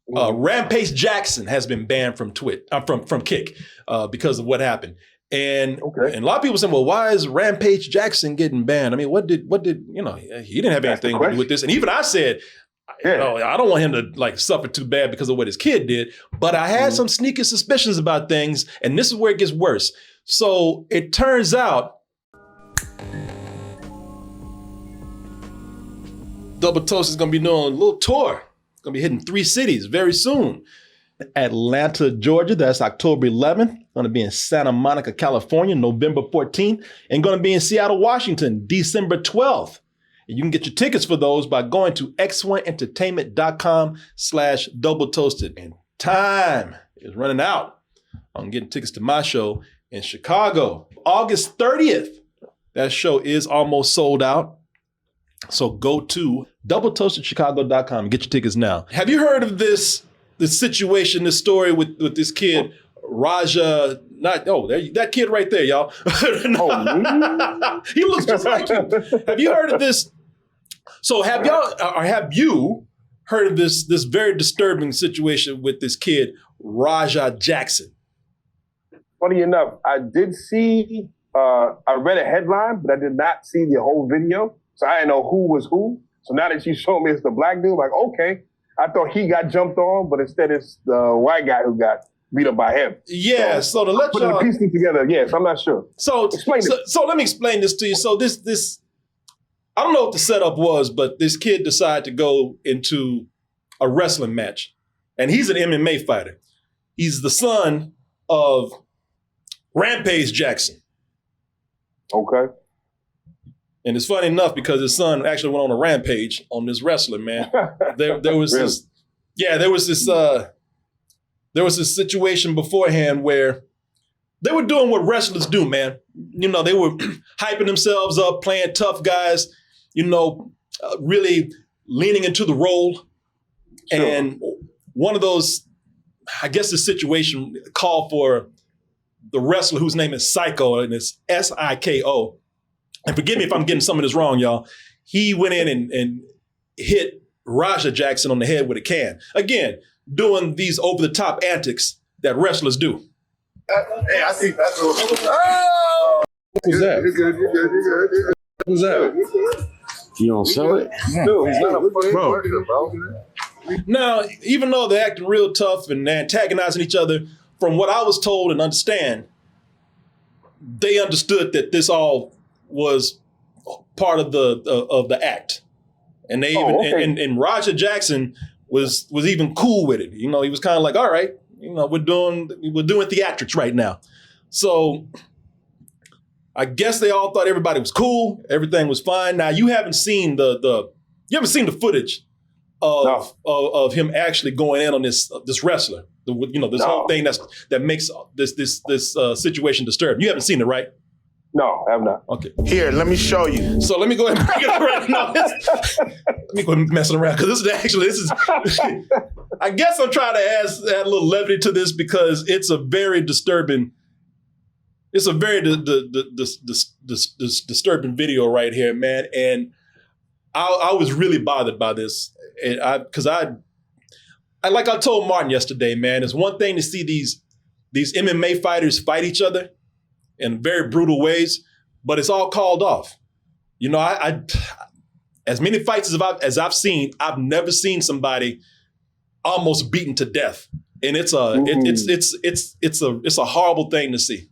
Rampage Jackson has been banned from from Kick because of what happened. And a lot of people say, well, why is Rampage Jackson getting banned? I mean, what did he didn't have anything to do with this. And even I said, I don't want him to like suffer too bad because of what his kid did. But I had some sneaky suspicions about things, and this is where it gets worse. So it turns out Double Toast is going to be doing a little tour. It's going to be hitting 3 cities very soon. Atlanta, Georgia, that's October 11th. Going to be in Santa Monica, California, November 14th. And going to be in Seattle, Washington, December 12th. And you can get your tickets for those by going to x1entertainment.com/double toasted. And time is running out on getting tickets to my show in Chicago. August 30th. That show is almost sold out. So go to doubletoastedchicago.com and get your tickets now. Have you heard of this situation, this story with this kid, Raja? That kid right there, y'all. He looks just like you. Have you heard of this? So have you heard of this very disturbing situation with this kid, Raja Jackson? Funny enough, I did see, I read a headline, but I did not see the whole video. So I didn't know who was who. So now that you showed me it's the black dude, like, okay. I thought he got jumped on, but instead it's the white guy who got beat up by him. Yeah, so to let y'all... Putting the pieces together, yes, I'm not sure. So let me explain this to you. So this, I don't know what the setup was, but this kid decided to go into a wrestling match. And he's an MMA fighter. He's the son of Rampage Jackson. Okay. And it's funny enough because his son actually went on a rampage on this wrestler, man. There was this situation beforehand where they were doing what wrestlers do, man. You know, they were hyping themselves up, playing tough guys, really leaning into the role. Sure. And one of those, I guess the situation called for the wrestler whose name is Psycho, and it's Siko. And forgive me if I'm getting some of this wrong, y'all. He went in and hit Raja Jackson on the head with a can. Again, doing these over-the-top antics that wrestlers do. Hey, I think that's what... Oh! What was that? You're good. What was that? You don't sell it? No, he's not a fucking bro. Now, even though they're acting real tough and they're antagonizing each other, from what I was told and understand, they understood that this all was part of the act, and they and Raja Jackson was even cool with it. You know, he was kind of like, all right, we're doing theatrics right now. So I guess they all thought everybody was cool, everything was fine. Now you haven't seen the footage of him actually going in on this wrestler. Whole thing that makes this situation disturbing. You haven't seen it, right? No, I have not. Okay. Here, let me show you. So let me go ahead and bring it around. No, let me go ahead and messing around because this is. I guess I'm trying to add a little levity to this because it's a very disturbing. It's a very disturbing video right here, man. And I was really bothered by this, and because I like I told Martin yesterday, man. It's one thing to see these MMA fighters fight each other in very brutal ways, but it's all called off. I as many fights as I've seen, I've never seen somebody almost beaten to death, and it's a horrible thing to see.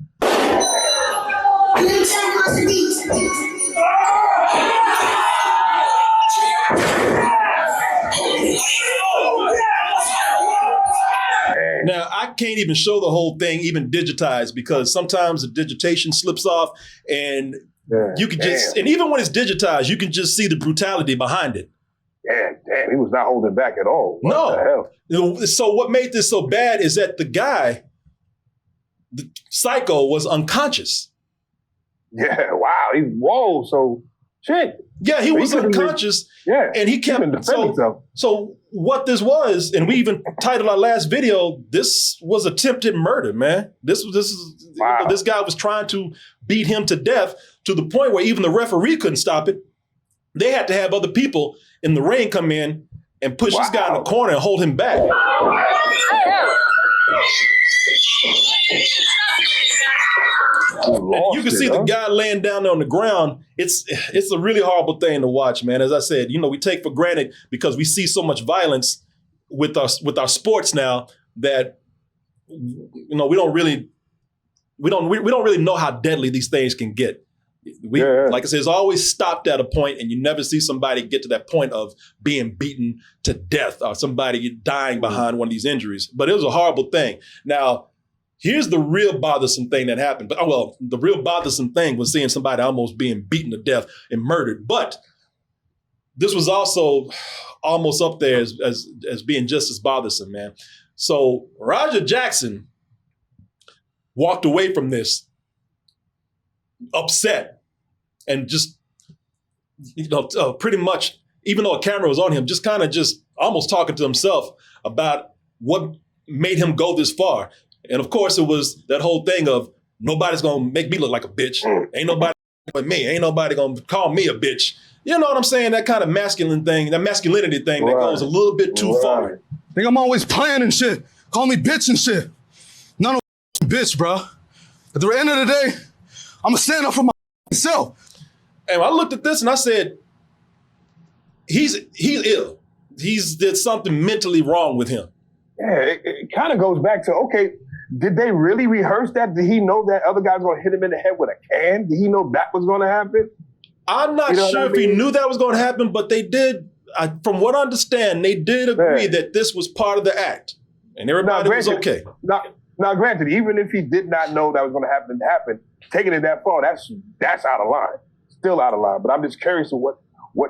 Now, I can't even show the whole thing, even digitized, because sometimes the digitation slips off and you can and even when it's digitized, you can just see the brutality behind it. Damn, he was not holding back at all. What the hell? So what made this so bad is that the guy, the Psycho, was unconscious. Yeah, wow. So shit. Yeah, he was unconscious. And he kept himself. So what this was, and we even titled our last video, this was attempted murder, man. This guy was trying to beat him to death to the point where even the referee couldn't stop it. They had to have other people in the ring come in and push this guy in the corner and hold him back. And you can see the guy laying down there on the ground. It's a really horrible thing to watch, man. As I said, we take for granted because we see so much violence with our sports now that we don't really know how deadly these things can get. Like I said, it's always stopped at a point, and you never see somebody get to that point of being beaten to death or somebody dying behind one of these injuries. But it was a horrible thing. Now, here's the real bothersome thing that happened. The real bothersome thing was seeing somebody almost being beaten to death and murdered. But this was also almost up there as being just as bothersome, man. So Raja Jackson walked away from this upset and just, pretty much, even though a camera was on him, just almost talking to himself about what made him go this far. And of course, it was that whole thing of nobody's going to make me look like a bitch. Ain't nobody but me. Ain't nobody going to call me a bitch. You know what I'm saying? That kind of masculine thing, that masculinity thing that goes a little bit too far. Think I'm always playing and shit. Call me bitch and shit. None of bitch, bro. At the end of the day, I'm going to stand up for myself. And I looked at this and I said, he's ill. There's something mentally wrong with him. Yeah, it kind of goes back to, okay, did they really rehearse that? Did he know that other guy's going to hit him in the head with a can? Did he know that was going to happen? I'm not sure if he knew that was going to happen, but they did, from what I understand, they did agree that this was part of the act. And everybody was okay. Now, granted, even if he did not know that was going to happen, taking it that far, that's out of line. Still out of line. But I'm just curious of what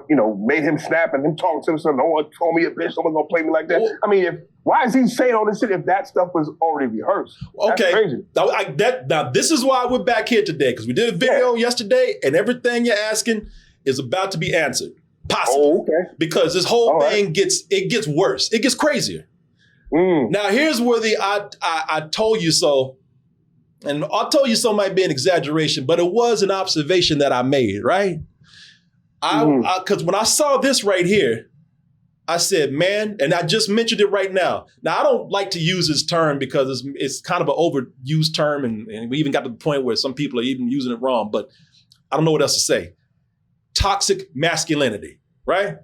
made him snap and him talking to himself. No one told me a bitch. No one's going to play me like that. Well, I mean, why is he saying all this shit if that stuff was already rehearsed? That's crazy. Now, this is why we're back here today, because we did a video yesterday, and everything you're asking is about to be answered. Possibly. Oh, okay. Because this whole thing gets worse. It gets crazier. Now, here's where I told you so, and I told you so might be an exaggeration, but it was an observation that I made, right? Because when I saw this right here, I said, man, and I just mentioned it right now. Now, I don't like to use this term because it's kind of an overused term, and we even got to the point where some people are even using it wrong, but I don't know what else to say. Toxic masculinity, right?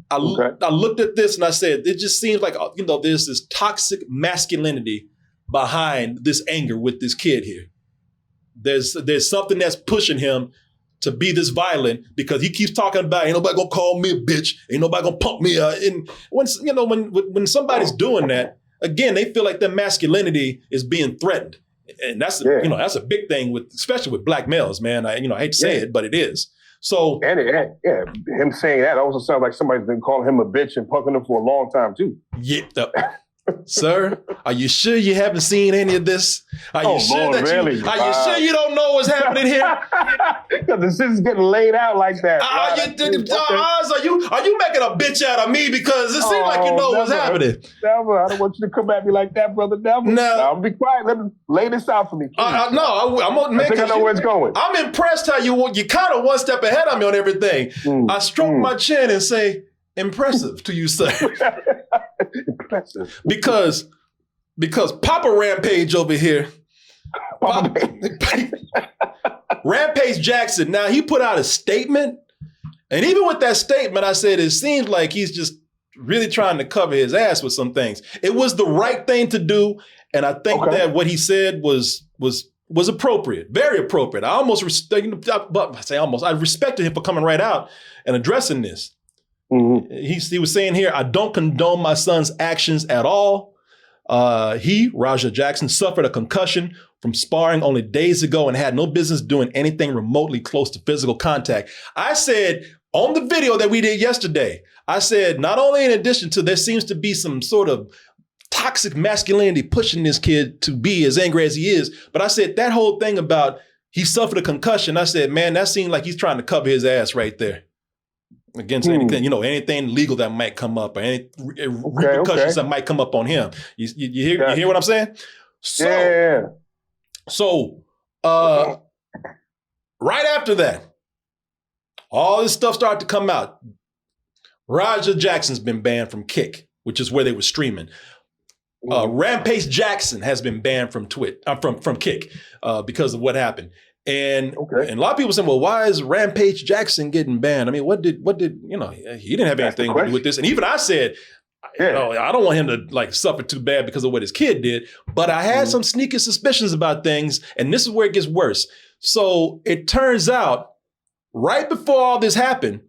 I looked at this and I said, it just seems like, there's this toxic masculinity behind this anger with this kid here. There's something that's pushing him to be this violent because he keeps talking about ain't nobody gonna call me a bitch, ain't nobody gonna pump me. And when somebody's doing that, again, they feel like their masculinity is being threatened, and that's a big thing especially with black males, man. I hate to say it, but it is. So and him saying that also sounds like somebody's been calling him a bitch and punking him for a long time too. Yeah. Sir, are you sure you haven't seen any of this? Are you sure you don't know what's happening here? Because the shit's getting laid out like that. Are you making a bitch out of me because it seems like you know what's happening? Never. I don't want you to come at me like that, brother. Never. No. I'll be quiet. Let me lay this out for me. I think I know where it's going. I'm impressed how you kind of one step ahead of me on everything. I stroke my chin and say, impressive to you, sir. Impressive. Because Papa Rampage over here, Rampage Jackson, now he put out a statement, and even with that statement, I said it seems like he's just really trying to cover his ass with some things. It was the right thing to do, and I think that what he said was appropriate, very appropriate. I respected him for coming right out and addressing this. He was saying here, I don't condone my son's actions at all. Raja Jackson, suffered a concussion from sparring only days ago and had no business doing anything remotely close to physical contact. I said on the video that we did yesterday, I said, not only in addition to there seems to be some sort of toxic masculinity pushing this kid to be as angry as he is, but I said that whole thing about he suffered a concussion, I said, man, that seemed like he's trying to cover his ass right there. Against anything, anything legal that might come up or any repercussions that might come up on him. You hear what I'm saying? So right after that, all this stuff started to come out. Raja Jackson's been banned from Kick, which is where they were streaming. Rampage Jackson has been banned from from Kick because of what happened. And a lot of people say, well, why is Rampage Jackson getting banned? I mean, what did he didn't have anything to do with this. And even I said, I don't want him to like suffer too bad because of what his kid did. But I had some sneaky suspicions about things. And this is where it gets worse. So it turns out right before all this happened,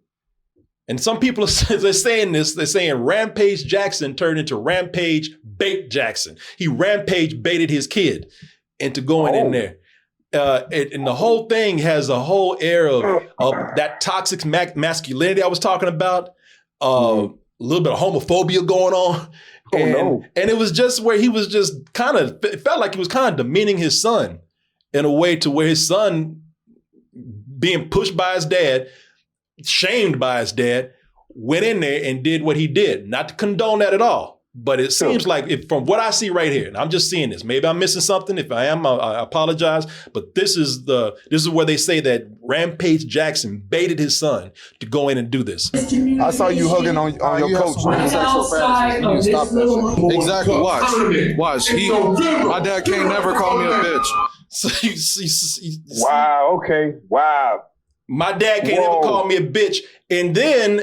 and some people they're saying this, they're saying Rampage Jackson turned into Rampage Bait Jackson. He Rampage baited his kid into going in there. And the whole thing has a whole air of that toxic masculinity I was talking about, a little bit of homophobia going on. And it was just where he was just it felt like he was kind of demeaning his son in a way to where his son being pushed by his dad, shamed by his dad, went in there and did what he did. Not to condone that at all, but it seems like from what I see right here, and I'm just seeing this, maybe I'm missing something. If I am, I apologize. But this is where they say that Rampage Jackson baited his son to go in and do this. I saw you hugging on your coach. You stop that shit. Exactly. Watch. My dad can't never call me a bitch. So wow. Okay. Wow. My dad can't ever call me a bitch. And then,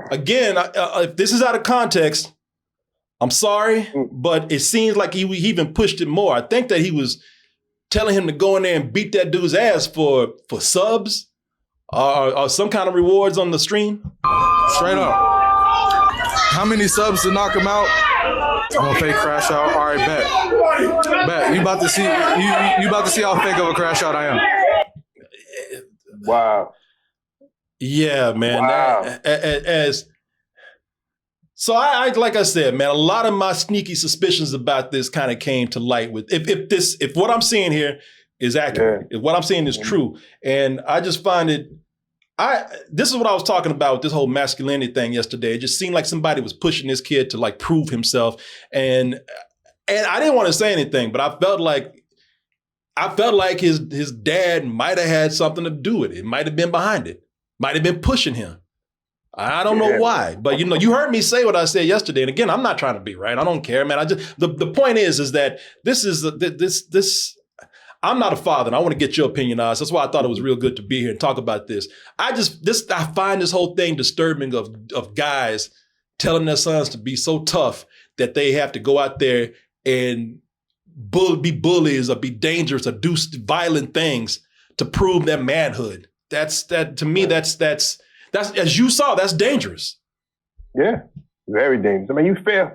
again, if this is out of context, I'm sorry, but it seems like he even pushed it more. I think that he was telling him to go in there and beat that dude's ass for subs or some kind of rewards on the stream. Straight up. How many subs to knock him out? I'm gonna fake crash out. All right, bet. You about to see how fake of a crash out I am. Wow. Yeah, man. Wow. So I like I said, man, a lot of my sneaky suspicions about this kind of came to light with if what I'm seeing here is accurate, if what I'm saying is true, and I just find this is what I was talking about with this whole masculinity thing yesterday. It just seemed like somebody was pushing this kid to like prove himself, and I didn't want to say anything, but I felt like his dad might have had something to do with it. It might have been behind it, might have been pushing him. I don't know why, but you heard me say what I said yesterday. And again, I'm not trying to be right. I don't care, man. I just the point is that this. I'm not a father, and I want to get your opinion on this. That's why I thought it was real good to be here and talk about this. I find this whole thing disturbing of guys telling their sons to be so tough that they have to go out there and be bullies or be dangerous or do violent things to prove their manhood. To me, that's as you saw, that's dangerous. Yeah, very dangerous. I mean, you fail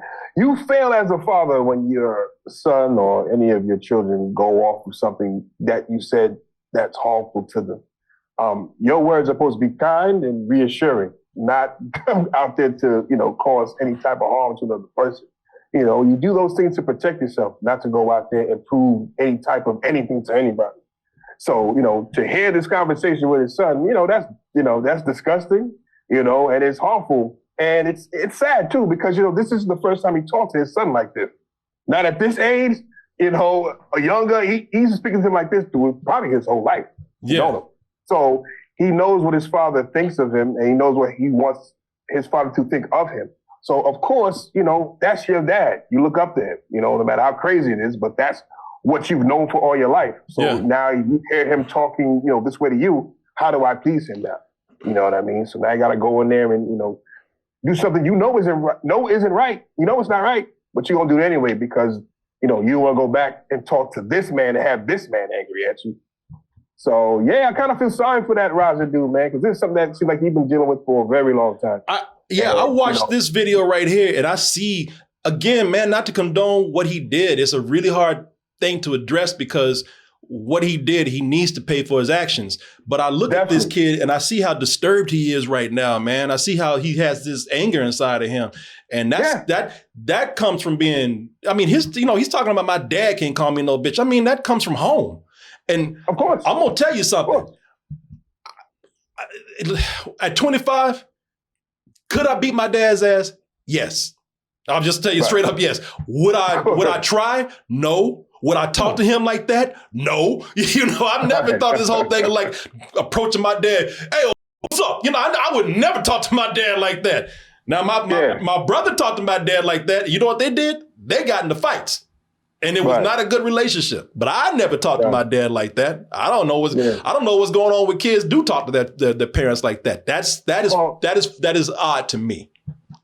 as a father when your son or any of your children go off with something that you said that's harmful to them. Your words are supposed to be kind and reassuring, not come out there to, cause any type of harm to another person. You do those things to protect yourself, not to go out there and prove any type of anything to anybody. So, to hear this conversation with his son, that's disgusting, and it's harmful. And it's sad too, because, this is the first time he talked to his son like this. Not at this age, a younger, he's speaking to him like this through probably his whole life. Yeah. So he knows what his father thinks of him, and he knows what he wants his father to think of him. So, of course, that's your dad. You look up to him, no matter how crazy it is, but that's what you've known for all your life. So now you hear him talking, this way to you. How do I please him now? You know what I mean? So now you got to go in there and, do something isn't right. It's not right, but you're going to do it anyway because, you want to go back and talk to this man and have this man angry at you. So, yeah, I kind of feel sorry for that Raja dude, man, because this is something that seems like he's been dealing with for a very long time. I watched this video right here and I see, again, man, not to condone what he did. It's a really hard thing to address because what he did, he needs to pay for his actions. But I look at this kid and I see how disturbed he is right now, man. I see how he has this anger inside of him. And that comes from being, I mean, he's talking about my dad can't call me no bitch. I mean, that comes from home. And of course, I'm going to tell you something. At 25, could I beat my dad's ass? Yes. I'll just tell you straight up, yes. Would I try? No. Would I talk to him like that? No. I've never thought this whole thing of like approaching my dad. Hey, what's up? You know, I would never talk to my dad like that. Now, my brother talked to my dad like that. You know what they did? They got into fights. And it was not a good relationship. But I never talked to my dad like that. I don't know what's going on with kids do talk to their parents like that. That is odd to me.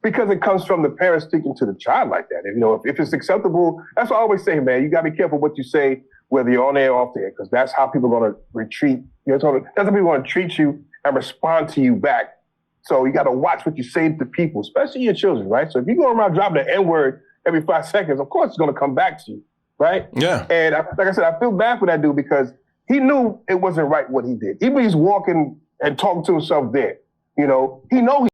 Because it comes from the parents speaking to the child like that. And, you know, if it's acceptable, that's what I always say, man. You got to be careful what you say, whether you're on there or off there, because that's how people are going to retreat. That's how people are going to treat you and respond to you back. So you got to watch what you say to people, especially your children, right? So if you go around dropping the N-word every 5 seconds, of course it's going to come back to you, right? Yeah. And like I said, I feel bad for that dude because he knew it wasn't right what he did. Even he's walking and talking to himself there, you know, he knows.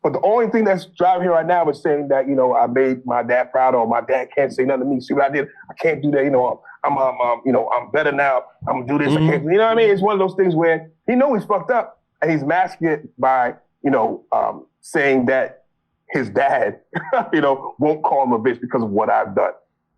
But the only thing that's driving him right now is saying that, you know, I made my dad proud, or my dad can't say nothing to me. See what I did? I can't do that. You know, I'm better now. I'm gonna do this. I can't. You know what I mean? It's one of those things where he knows he's fucked up, and he's masking it by, you know, saying that his dad, you know, won't call him a bitch because of what I've done.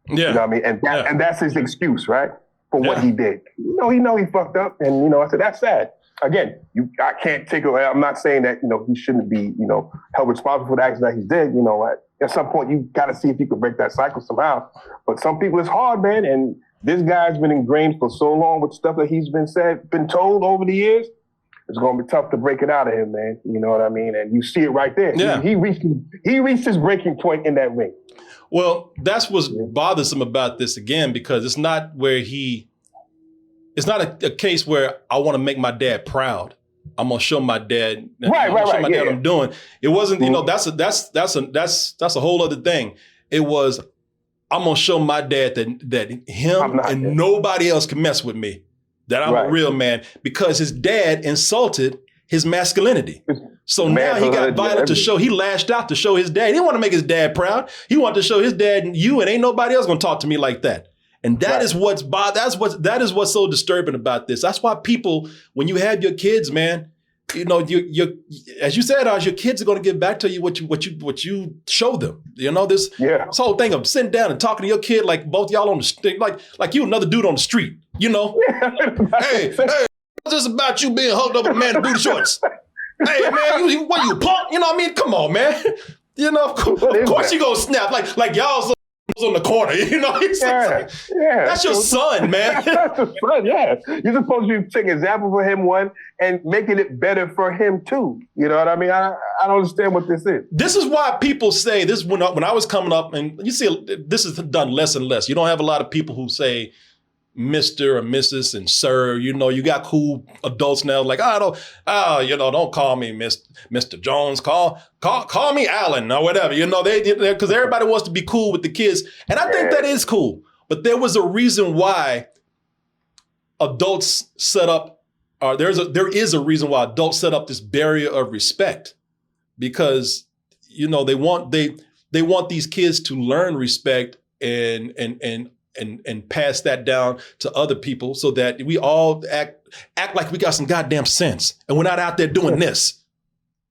Yeah. You know what I mean? And that's his excuse, right? For what he did. You know he fucked up, and you know, I said that's sad. Again, I can't take away. I'm not saying that, you know, he shouldn't be, you know, held responsible for the actions that he did. You know, at some point you got to see if you can break that cycle somehow. But some people, it's hard, man. And this guy's been ingrained for so long with stuff that he's been told over the years. It's going to be tough to break it out of him, man. You know what I mean? And you see it right there. Yeah. He reached his breaking point in that ring. Well, that's what's bothersome about this again, because it's not where it's not a case where I want to make my dad proud. I'm gonna show my dad. Right. What I'm doing. It wasn't. You know, that's a whole other thing. It was. I'm gonna show my dad that him and nobody else can mess with me. That I'm a real man, because his dad insulted his masculinity. So now he got violent to show. He lashed out to show his dad. He didn't want to make his dad proud. He wanted to show his dad and ain't nobody else gonna talk to me like that. And that is that is what's so disturbing about this. That's why people, when you have your kids, man, you know, you as you said, your kids are going to give back to you what you show them. You know, this whole thing of sitting down and talking to your kid like both y'all on the street, like you another dude on the street. You know, hey, what's this about you being hugged up with a man in booty shorts? Hey man, what you punk? You know what I mean? Come on, man. You know, of course you gonna snap like y'all on the corner, you know. That's your son, man. That's your son, yeah. You're supposed to be taking an example for him, one, and making it better for him too. You know what I mean? I don't understand what this is. This is why people say this. When I was coming up, and you see, this is done less and less. You don't have a lot of people who say Mr. or Mrs. and Sir. You know, you got cool adults now like, don't call me Mr. Jones. Call me Alan or whatever. You know, because everybody wants to be cool with the kids. And I think that is cool. But there was a reason why adults set up, there is a reason why adults set up this barrier of respect, because, you know, they want these kids to learn respect and pass that down to other people, so that we all act like we got some goddamn sense and we're not out there doing this.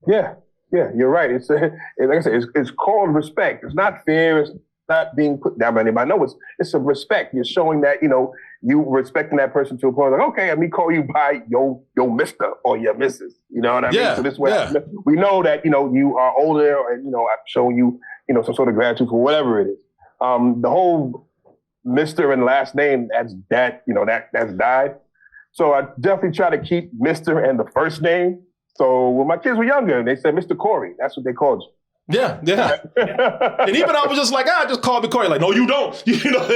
Yeah, you're right. It's like I said, it's called respect. It's not fear. It's not being put down by anybody. No, it's a respect. You're showing that, you know, you respecting that person to a point like, okay, let me call you by your Mr. or your Mrs. You know what I mean? So this way, we know that, you know, you are older, and, you know, I'm showing you, you know, some sort of gratitude for whatever it is. The whole Mr. and last name, that's died. So I definitely try to keep Mr. and the first name. So when my kids were younger, they said Mr. Corey. That's what they called you. Yeah. And even I was just like, just call me Corey. Like, no, you don't. You know?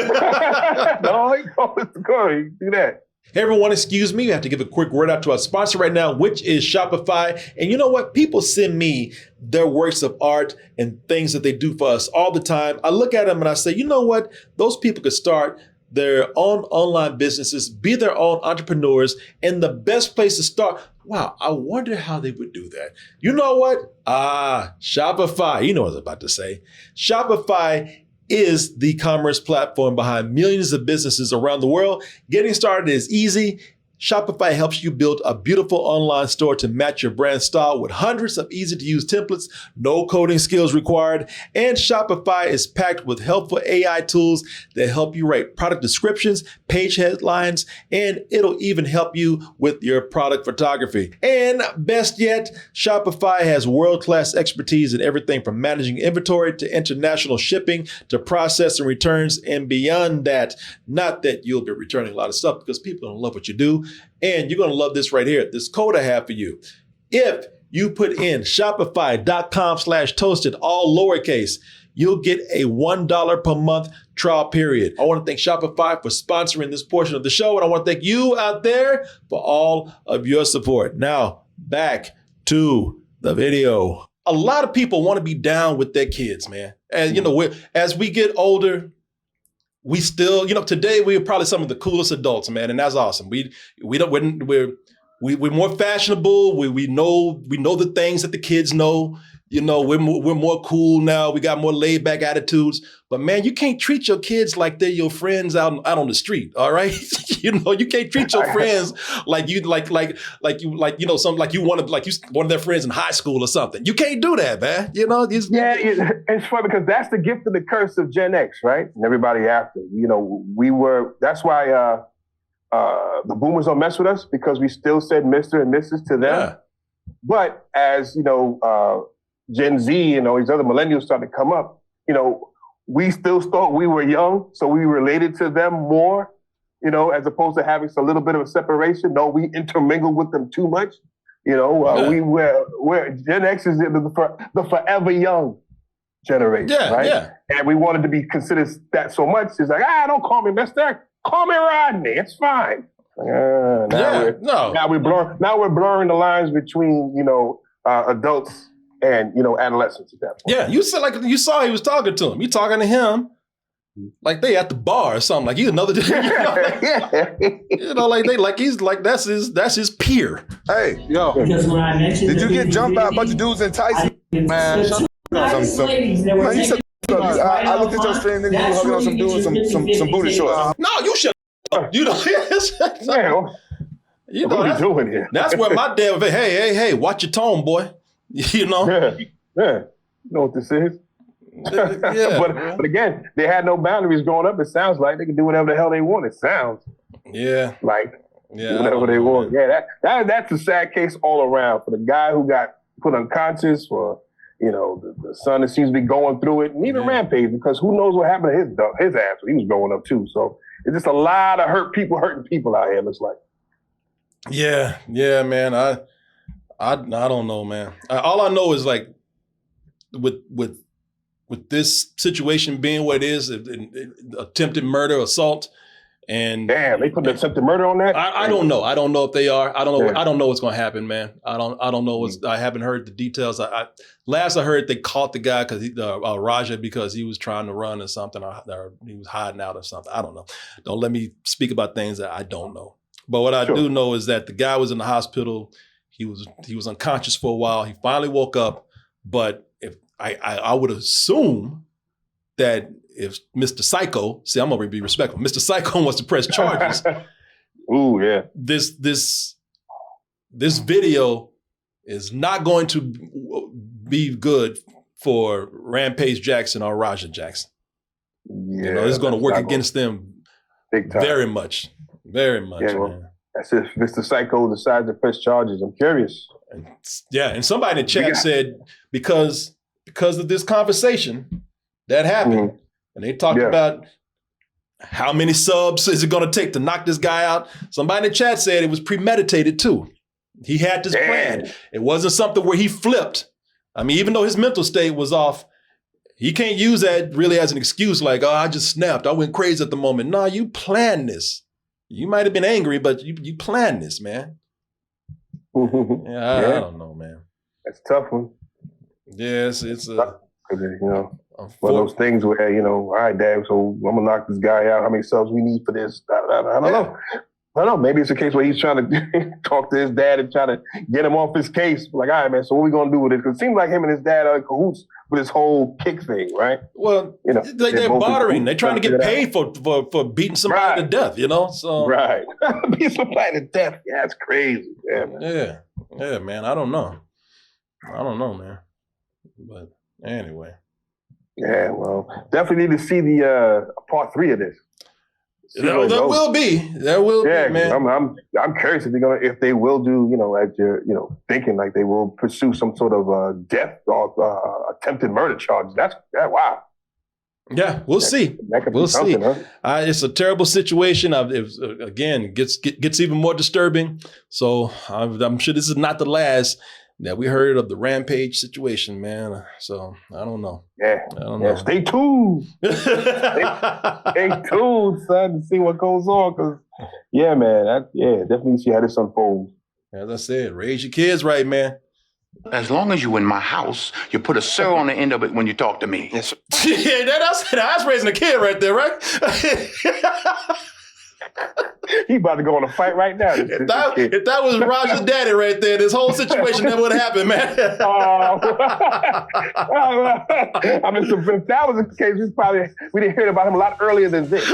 No, he called Mr. Corey. Do that. Hey everyone, excuse me. We have to give a quick word out to our sponsor right now, which is Shopify. And you know what? People send me their works of art and things that they do for us all the time. I look at them and I say, you know what? Those people could start their own online businesses, be their own entrepreneurs, and the best place to start. Wow, I wonder how they would do that. You know what? Shopify. You know what I was about to say. Shopify is the commerce platform behind millions of businesses around the world. Getting started is easy. Shopify helps you build a beautiful online store to match your brand style with hundreds of easy-to-use templates, no coding skills required, and Shopify is packed with helpful AI tools that help you write product descriptions, page headlines, and it'll even help you with your product photography. And best yet, Shopify has world-class expertise in everything from managing inventory to international shipping to processing returns and beyond that. Not that you'll be returning a lot of stuff because people don't love what you do. And you're going to love this right here. This code I have for you. If you put in shopify.com/toasted, all lowercase, you'll get a $1 per month trial period. I want to thank Shopify for sponsoring this portion of the show. And I want to thank you out there for all of your support. Now, back to the video. A lot of people want to be down with their kids, man. And, as we get older, we still, today we're probably some of the coolest adults, man, and that's awesome. We're more fashionable. We know the things that the kids know. We're more cool now. We got more laid back attitudes. But man, you can't treat your kids like they're your friends out on the street. All right, you can't treat your friends like you one of their friends in high school or something. You can't do that, man. It's funny because that's the gift and the curse of Gen X, right? And everybody after. That's why the boomers don't mess with us because we still said Mr. and Mrs. to them. Yeah. But as Gen Z and all these other millennials started to come up, we still thought we were young, so we related to them more, as opposed to having a little bit of a separation. No, we intermingled with them too much. We're Gen X is the forever young generation, right? Yeah. And we wanted to be considered that so much. It's like, don't call me Mister, call me Rodney. It's fine. Now we're blurring the lines between adults and adolescents at that point. Yeah, you saw he was talking to him. You talking to him like they at the bar or something. Like he's another. That's his peer. Hey, yo, did you get jumped by a bunch of dudes in Tyson? Man, shut up. I looked at your stream, nigga. You hugging on some dudes, some booty shorts. No, you shut up. What are we doing here? That's where my dad would say, hey, watch your tone, boy. Yeah. You know what this is? But again, they had no boundaries growing up. It sounds like they can do whatever the hell they want. It sounds like whatever they want. Yeah, that's a sad case all around for the guy who got put unconscious, for the son that seems to be going through it, and even Rampage, because who knows what happened to his ass when he was growing up too. So it's just a lot of hurting people out here. It looks like. Yeah, man. I don't know, man. All I know is like with this situation being what it is, attempted murder, assault, and damn, they put the attempted murder on that. I don't know. I don't know if they are. I don't know. I don't know what's going to happen, man. I don't know. I haven't heard the details. Last I heard, they caught the guy Raja because he was trying to run or something, or he was hiding out or something. I don't know. Don't let me speak about things that I don't know. But what I do know is that the guy was in the hospital. He was unconscious for a while. He finally woke up. But if I would assume that if Mr. Psycho, I'm gonna be respectful. Mr. Psycho wants to press charges. Ooh, yeah. This video is not going to be good for Rampage Jackson or Raja Jackson. Yeah, it's going to work against them big time. Very much, man. That's if Mr. Psycho decides to press charges. I'm curious. And somebody in the chat said because of this conversation that happened, and they talked about how many subs is it going to take to knock this guy out. Somebody in the chat said it was premeditated too. He had this plan. It wasn't something where he flipped. I mean, even though his mental state was off, he can't use that really as an excuse like, I just snapped. I went crazy at the moment. No, you planned this. You might have been angry, but you planned this, man. I don't know, man. That's a tough one. Yes, it's one of those things where, all right, Dad, so I'm going to knock this guy out. How many subs we need for this? I don't know. I don't know. Maybe it's a case where he's trying to talk to his dad and try to get him off his case. Like, all right, man, so what we going to do with this? Because it seems like him and his dad are in cahoots with this whole kick thing, right? Well, you know, they're bartering. They're trying to get paid for beating somebody to death, you know? So right. Beating somebody to death. Yeah, that's crazy. Yeah, man. Yeah, man. I don't know, man. But anyway. Yeah, well, definitely need to see the part 3 of this. There will be, man. I'm curious if they will do, you know, as you're, you know, thinking like they will pursue some sort of death or attempted murder charges. That's wow. Yeah, we'll see. We'll see. Huh? It's a terrible situation. Again, gets even more disturbing. So I'm sure this is not the last that we heard of the Rampage situation, man. So I don't know. Yeah, I don't know. Stay tuned. Stay tuned, son, to see what goes on. Cause yeah, man, definitely see how this unfolds. As I said, raise your kids right, man. As long as you in my house, you put a sir on the end of it when you talk to me. Yes, sir. Yeah, I was raising a kid right there, right? He about to go on a fight right now. If that was Raja's daddy right there, this whole situation never would have happened, man. I mean, if that was the case, we didn't hear about him a lot earlier than this.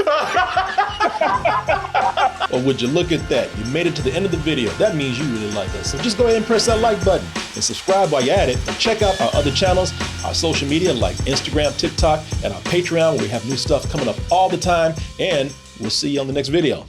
Or would you look at that? You made it to the end of the video. That means you really like us. So just go ahead and press that like button and subscribe while you're at it. And check out our other channels, our social media like Instagram, TikTok, and our Patreon, where we have new stuff coming up all the time. And we'll see you on the next video.